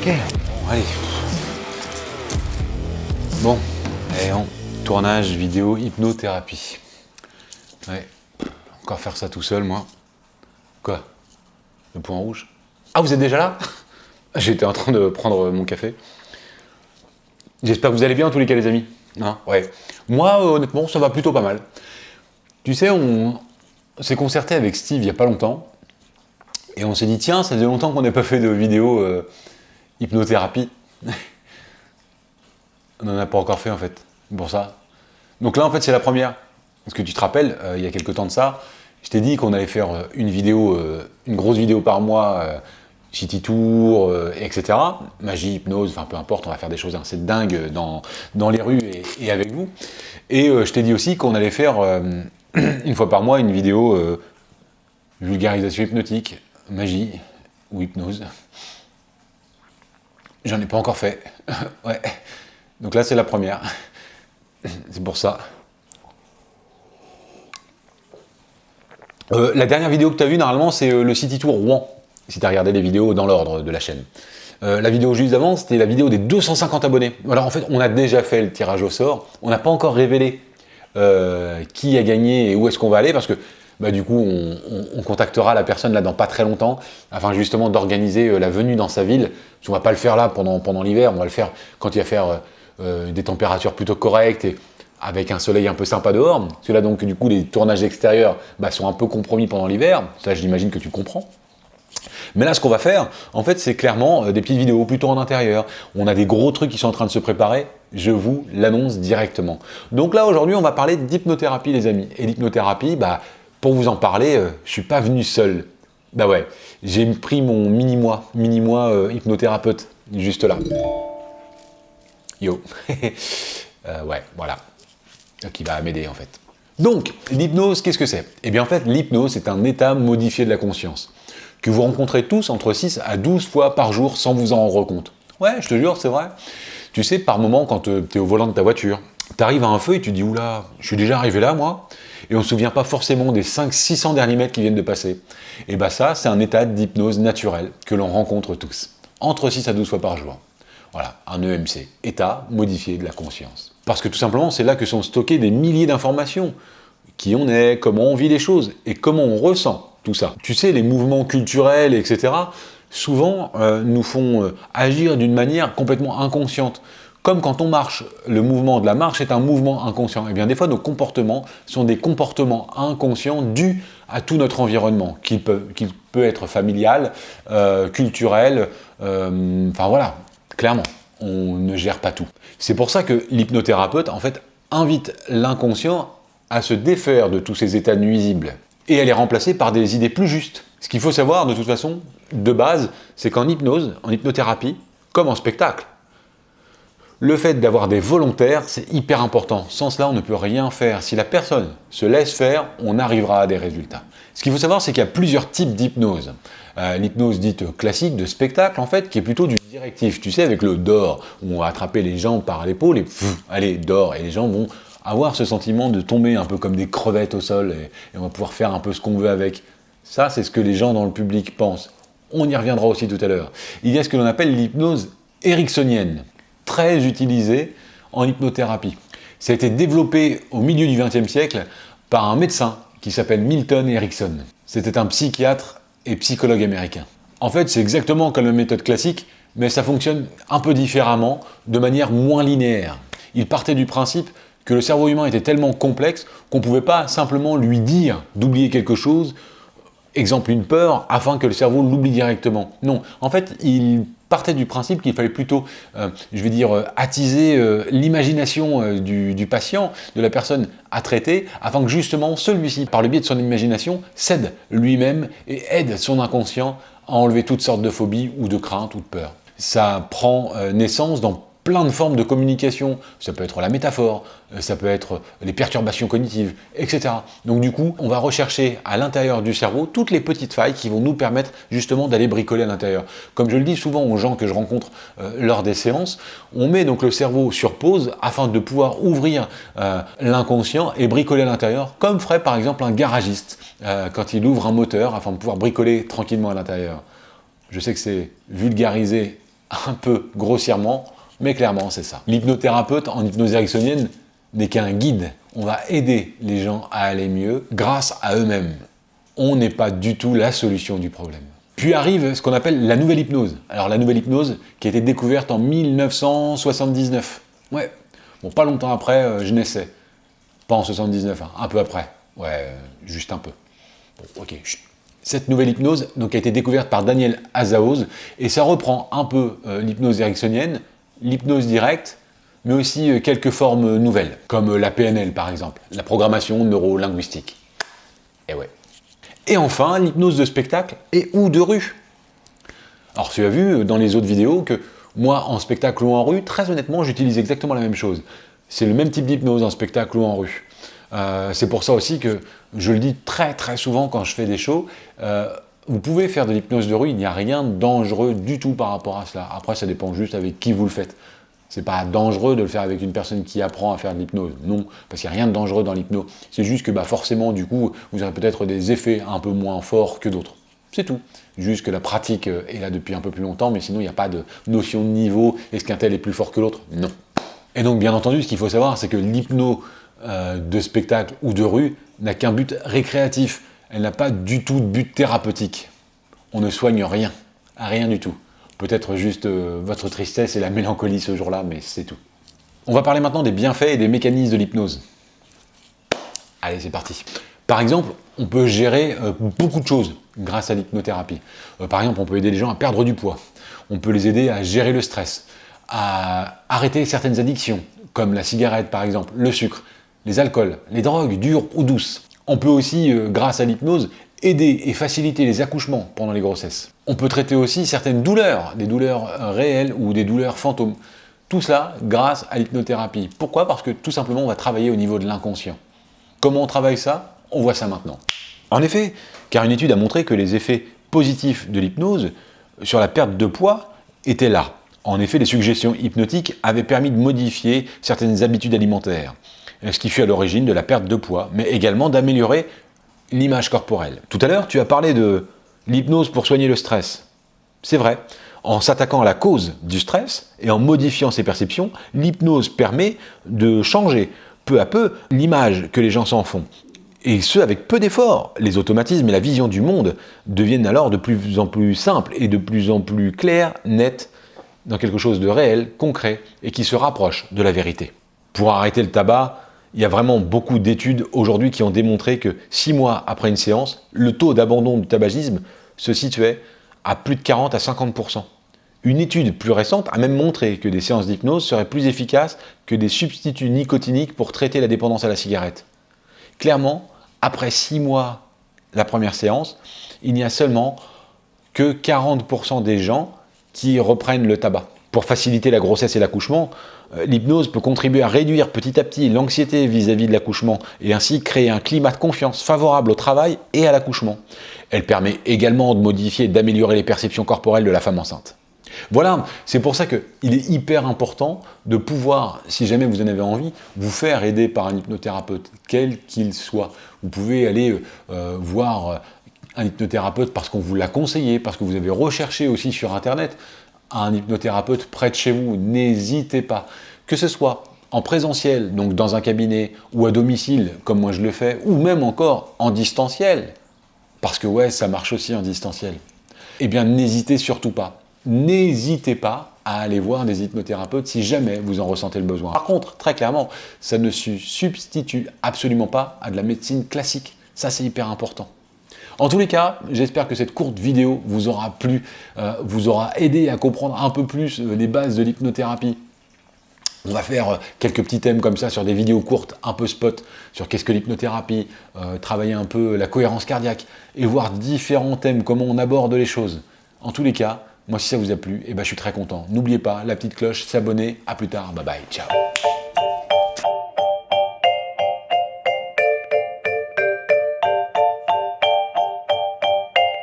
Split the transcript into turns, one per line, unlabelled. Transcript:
Ok, bon, allez. Bon, allez, tournage vidéo hypnothérapie. Ouais, encore faire ça tout seul, moi. Quoi? Le point rouge? Ah, vous êtes déjà là? J'étais en train de prendre mon café. J'espère que vous allez bien, en tous les cas, les amis. Hein, ouais. Moi, honnêtement, ça va plutôt pas mal. Tu sais, on s'est concerté avec Steve il n'y a pas longtemps. Et on s'est dit, tiens, ça faisait longtemps qu'on n'a pas fait de vidéo hypnothérapie. On n'en a pas encore fait, en fait. Pour ça. Donc là, en fait, c'est la première. Parce que tu te rappelles, il y a quelques temps de ça, je t'ai dit qu'on allait faire une vidéo, une grosse vidéo par mois, City Tour, etc. Magie, hypnose, enfin peu importe, on va faire des choses assez dingues dans les rues et avec vous. Et je t'ai dit aussi qu'on allait faire une fois par mois une vidéo vulgarisation hypnotique, magie ou hypnose. J'en ai pas encore fait. Ouais. Donc là, c'est la première. C'est pour ça. La dernière vidéo que tu as vue, normalement, c'est le City Tour Rouen, si tu as regardé les vidéos dans l'ordre de la chaîne. La vidéo juste avant, c'était la vidéo des 250 abonnés. Alors en fait, on a déjà fait le tirage au sort. On n'a pas encore révélé qui a gagné et où est-ce qu'on va aller, parce que bah, du coup, on contactera la personne là dans pas très longtemps, afin justement d'organiser la venue dans sa ville. On ne va pas le faire là pendant l'hiver, on va le faire quand il va faire des températures plutôt correctes et avec un soleil un peu sympa dehors. Parce que là, donc, du coup, les tournages extérieurs sont un peu compromis pendant l'hiver. Ça, j'imagine que tu comprends. Mais là, ce qu'on va faire, en fait, c'est clairement des petites vidéos plutôt en intérieur. On a des gros trucs qui sont en train de se préparer. Je vous l'annonce directement. Donc là, aujourd'hui, on va parler d'hypnothérapie, les amis. Et l'hypnothérapie, pour vous en parler, je suis pas venu seul. Bah ouais, j'ai pris mon mini-moi hypnothérapeute, juste là. Yo. Ouais, voilà. Qui va m'aider en fait. Donc, l'hypnose, qu'est-ce que c'est? Eh bien en fait, l'hypnose, c'est un état modifié de la conscience, que vous rencontrez tous entre 6 à 12 fois par jour sans vous en rendre compte. Ouais, je te jure, c'est vrai. Tu sais, par moment, quand tu es au volant de ta voiture, tu arrives à un feu et tu dis, oula, je suis déjà arrivé là, moi, et on ne se souvient pas forcément des 500-600 derniers mètres qui viennent de passer. Et ça, c'est un état d'hypnose naturel que l'on rencontre tous, entre 6 à 12 fois par jour. Voilà, un EMC, état modifié de la conscience. Parce que tout simplement, c'est là que sont stockées des milliers d'informations. Qui on est, comment on vit les choses et comment on ressent tout ça. Tu sais, les mouvements culturels, etc., souvent nous font agir d'une manière complètement inconsciente. Comme quand on marche, le mouvement de la marche est un mouvement inconscient. Et bien des fois, nos comportements sont des comportements inconscients dus à tout notre environnement, qu'il peut être familial, culturel, enfin voilà, clairement. On ne gère pas tout. C'est pour ça que l'hypnothérapeute, en fait, invite l'inconscient à se défaire de tous ces états nuisibles et à les remplacer par des idées plus justes. Ce qu'il faut savoir, de toute façon, de base, c'est qu'en hypnose, en hypnothérapie, comme en spectacle, le fait d'avoir des volontaires, c'est hyper important. Sans cela, on ne peut rien faire. Si la personne se laisse faire, on arrivera à des résultats. Ce qu'il faut savoir, c'est qu'il y a plusieurs types d'hypnose. L'hypnose dite classique de spectacle, en fait, qui est plutôt du directif. Tu sais, avec le dors, où on va attraper les gens par l'épaule et allez, dors. Et les gens vont avoir ce sentiment de tomber un peu comme des crevettes au sol et on va pouvoir faire un peu ce qu'on veut avec. Ça, c'est ce que les gens dans le public pensent. On y reviendra aussi tout à l'heure. Il y a ce que l'on appelle l'hypnose ericksonienne, très utilisée en hypnothérapie. Ça a été développé au milieu du XXe siècle par un médecin qui s'appelle Milton Erickson. C'était un psychiatre et psychologue américain. En fait, c'est exactement comme la méthode classique, mais ça fonctionne un peu différemment, de manière moins linéaire. Il partait du principe que le cerveau humain était tellement complexe qu'on ne pouvait pas simplement lui dire d'oublier quelque chose, exemple une peur, afin que le cerveau l'oublie directement. Non, en fait, il partait du principe qu'il fallait plutôt, attiser l'imagination du patient, de la personne à traiter, afin que justement celui-ci, par le biais de son imagination, cède lui-même et aide son inconscient à enlever toutes sortes de phobies ou de craintes ou de peurs. Ça prend naissance dans plein de formes de communication. Ça peut être la métaphore, ça peut être les perturbations cognitives, etc. Donc du coup, on va rechercher à l'intérieur du cerveau toutes les petites failles qui vont nous permettre justement d'aller bricoler à l'intérieur. Comme je le dis souvent aux gens que je rencontre lors des séances, on met donc le cerveau sur pause afin de pouvoir ouvrir l'inconscient et bricoler à l'intérieur, comme ferait par exemple un garagiste quand il ouvre un moteur afin de pouvoir bricoler tranquillement à l'intérieur. Je sais que c'est vulgarisé un peu grossièrement, mais clairement c'est ça. L'hypnothérapeute en hypnose ericksonienne n'est qu'un guide. On va aider les gens à aller mieux grâce à eux-mêmes. On n'est pas du tout la solution du problème. Puis arrive ce qu'on appelle la nouvelle hypnose. Alors la nouvelle hypnose qui a été découverte en 1979. Ouais, bon pas longtemps après, je naissais. Pas en 79, hein, un peu après. Ouais, juste un peu. Bon, ok. Chut. Cette nouvelle hypnose donc, a été découverte par Daniel Azaoz et ça reprend un peu l'hypnose ericksonienne, l'hypnose directe, mais aussi quelques formes nouvelles, comme la PNL par exemple, la programmation neuro-linguistique. Et ouais. Et enfin, l'hypnose de spectacle et ou de rue. Alors tu as vu dans les autres vidéos que moi, en spectacle ou en rue, très honnêtement, j'utilise exactement la même chose. C'est le même type d'hypnose en spectacle ou en rue. C'est pour ça aussi que je le dis très très souvent quand je fais des shows, vous pouvez faire de l'hypnose de rue, il n'y a rien de dangereux du tout par rapport à cela. Après, ça dépend juste avec qui vous le faites. C'est pas dangereux de le faire avec une personne qui apprend à faire de l'hypnose, non, parce qu'il n'y a rien de dangereux dans l'hypnose. C'est juste que forcément, du coup, vous aurez peut-être des effets un peu moins forts que d'autres. C'est tout. Juste que la pratique est là depuis un peu plus longtemps, mais sinon, il n'y a pas de notion de niveau. Est-ce qu'un tel est plus fort que l'autre? Non. Et donc, bien entendu, ce qu'il faut savoir, c'est que l'hypnose de spectacle ou de rue n'a qu'un but récréatif. Elle n'a pas du tout de but thérapeutique. On ne soigne rien, rien du tout. Peut-être juste votre tristesse et la mélancolie ce jour-là, mais c'est tout. On va parler maintenant des bienfaits et des mécanismes de l'hypnose. Allez, c'est parti. Par exemple, on peut gérer beaucoup de choses grâce à l'hypnothérapie. Par exemple, on peut aider les gens à perdre du poids. On peut les aider à gérer le stress, à arrêter certaines addictions, comme la cigarette par exemple, le sucre, les alcools, les drogues dures ou douces. On peut aussi, grâce à l'hypnose, aider et faciliter les accouchements pendant les grossesses. On peut traiter aussi certaines douleurs, des douleurs réelles ou des douleurs fantômes. Tout cela grâce à l'hypnothérapie. Pourquoi? Parce que tout simplement on va travailler au niveau de l'inconscient. Comment on travaille ça? On voit ça maintenant. En effet, car une étude a montré que les effets positifs de l'hypnose sur la perte de poids étaient là. En effet, les suggestions hypnotiques avaient permis de modifier certaines habitudes alimentaires, ce qui fut à l'origine de la perte de poids, mais également d'améliorer l'image corporelle. Tout à l'heure, tu as parlé de l'hypnose pour soigner le stress. C'est vrai. En s'attaquant à la cause du stress et en modifiant ses perceptions, l'hypnose permet de changer peu à peu l'image que les gens s'en font. Et ce, avec peu d'efforts. Les automatismes et la vision du monde deviennent alors de plus en plus simples et de plus en plus clairs, nets, dans quelque chose de réel, concret et qui se rapproche de la vérité. Pour arrêter le tabac, il y a vraiment beaucoup d'études aujourd'hui qui ont démontré que 6 mois après une séance, le taux d'abandon du tabagisme se situait à plus de 40 à 50%. Une étude plus récente a même montré que des séances d'hypnose seraient plus efficaces que des substituts nicotiniques pour traiter la dépendance à la cigarette. Clairement, après 6 mois, la première séance, il n'y a seulement que 40% des gens qui reprennent le tabac. Pour faciliter la grossesse et l'accouchement, l'hypnose peut contribuer à réduire petit à petit l'anxiété vis-à-vis de l'accouchement et ainsi créer un climat de confiance favorable au travail et à l'accouchement. Elle permet également de modifier et d'améliorer les perceptions corporelles de la femme enceinte. Voilà, c'est pour ça qu'il est hyper important de pouvoir, si jamais vous en avez envie, vous faire aider par un hypnothérapeute, quel qu'il soit. Vous pouvez aller voir un hypnothérapeute parce qu'on vous l'a conseillé, parce que vous avez recherché aussi sur Internet un hypnothérapeute près de chez vous. N'hésitez pas, que ce soit en présentiel, donc dans un cabinet, ou à domicile, comme moi je le fais, ou même encore en distanciel, parce que ouais, ça marche aussi en distanciel. Eh bien, n'hésitez surtout pas. N'hésitez pas à aller voir des hypnothérapeutes si jamais vous en ressentez le besoin. Par contre, très clairement, ça ne se substitue absolument pas à de la médecine classique. Ça, c'est hyper important. En tous les cas, j'espère que cette courte vidéo vous aura plu, vous aura aidé à comprendre un peu plus les bases de l'hypnothérapie. On va faire quelques petits thèmes comme ça sur des vidéos courtes, un peu spot, sur qu'est-ce que l'hypnothérapie, travailler un peu la cohérence cardiaque et voir différents thèmes, comment on aborde les choses. En tous les cas, moi si ça vous a plu, je suis très content. N'oubliez pas la petite cloche, s'abonner, à plus tard, bye bye, ciao.